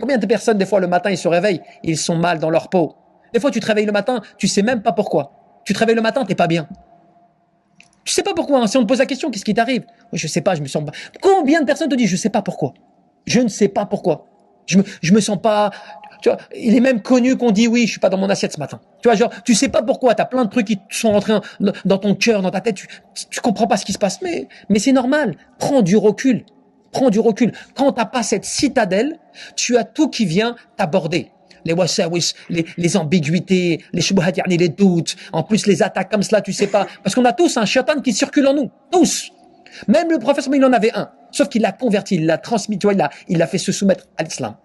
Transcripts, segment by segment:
Combien de personnes, des fois, le matin, ils se réveillent, ils sont mal dans leur peau. Des fois, tu te réveilles le matin, tu sais même pas pourquoi. Tu te réveilles le matin, t'es pas bien. Tu sais pas pourquoi, hein. Si on te pose la question, qu'est-ce qui t'arrive? Je sais pas, je me sens pas. Combien de personnes te disent, je sais pas pourquoi? Je ne sais pas pourquoi. Je me sens pas. Tu vois, il est même connu qu'on dit oui, je suis pas dans mon assiette ce matin. Tu vois, genre, tu sais pas pourquoi, t'as plein de trucs qui sont rentrés dans ton cœur, dans ta tête, tu comprends pas ce qui se passe. Mais c'est normal. Prends du recul. Prends du recul. Quand t'as pas cette citadelle, tu as tout qui vient t'aborder. Les wasawis, les ambiguïtés, les shubuhat, les doutes, en plus les attaques comme cela, tu sais pas. Parce qu'on a tous un shaitan qui circule en nous. Tous. Même le prophète, il en avait un. Sauf qu'il l'a converti, il l'a transmis, tu vois, il l'a fait se soumettre à l'islam.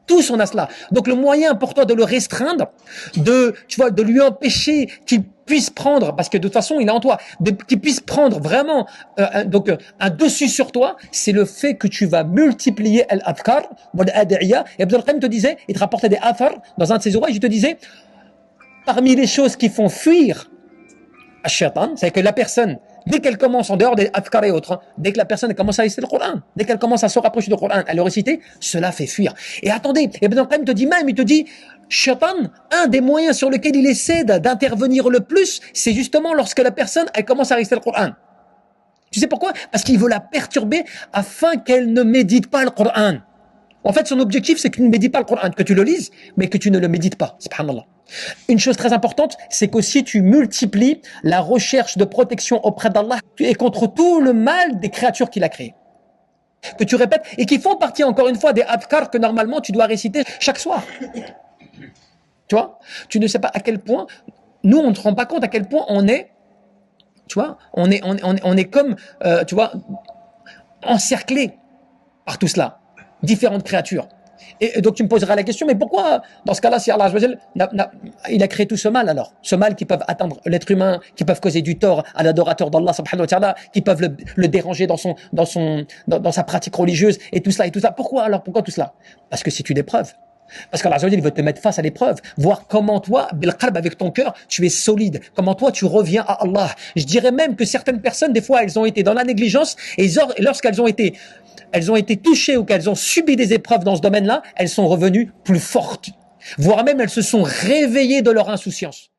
Tous on a cela. Donc le moyen pour toi de le restreindre, de lui empêcher qu'il puisse prendre, parce que de toute façon il est en toi, qu'il puisse prendre vraiment un dessus sur toi, c'est le fait que tu vas multiplier al-adhkar, wal-ad'iya. Et Ibn al-Qayyim te disait, il te rapportait des athar dans un de ses ouvrages, il te disait, parmi les choses qui font fuir Ash-Shaytan, c'est que la personne, dès qu'elle commence en dehors des adhkar et autres, dès que la personne commence à réciter le Coran, dès qu'elle commence à se rapprocher du Coran, à le réciter, cela fait fuir. Et attendez, Ibn al-Qayyim te dit même, il te dit, Shaytan, un des moyens sur lesquels il essaie d'intervenir le plus, c'est justement lorsque la personne, elle commence à réciter le Coran. Tu sais pourquoi? Parce qu'il veut la perturber afin qu'elle ne médite pas le Coran. En fait, son objectif, c'est que tu ne médites pas le Coran, que tu le lises, mais que tu ne le médites pas. Subhanallah. Une chose très importante, c'est qu'aussi tu multiplies la recherche de protection auprès d'Allah et contre tout le mal des créatures qu'il a créées. Que tu répètes et qui font partie, encore une fois, des adhkar que normalement tu dois réciter chaque soir. Tu vois? Tu ne sais pas à quel point, nous, on ne se rend pas compte à quel point on est, tu vois, on est comme, tu vois, encerclé par tout cela. Différentes créatures. Et donc tu me poseras la question, mais pourquoi, dans ce cas-là, si Allah il a créé tout ce mal alors? Ce mal qui peuvent atteindre l'être humain, qui peuvent causer du tort à l'adorateur d'Allah subhanahu wa ta'ala, qui peuvent le déranger dans sa pratique religieuse, et tout cela. Pourquoi alors? Pourquoi tout cela? Parce que c'est une épreuve. Parce qu'Allah il veut te mettre face à l'épreuve, voir comment toi, bil qalb, avec ton cœur, tu es solide, comment toi tu reviens à Allah. Je dirais même que certaines personnes, des fois, elles ont été dans la négligence, et lorsqu'elles ont été touchées ou qu'elles ont subi des épreuves dans ce domaine-là, elles sont revenues plus fortes. Voire même elles se sont réveillées de leur insouciance.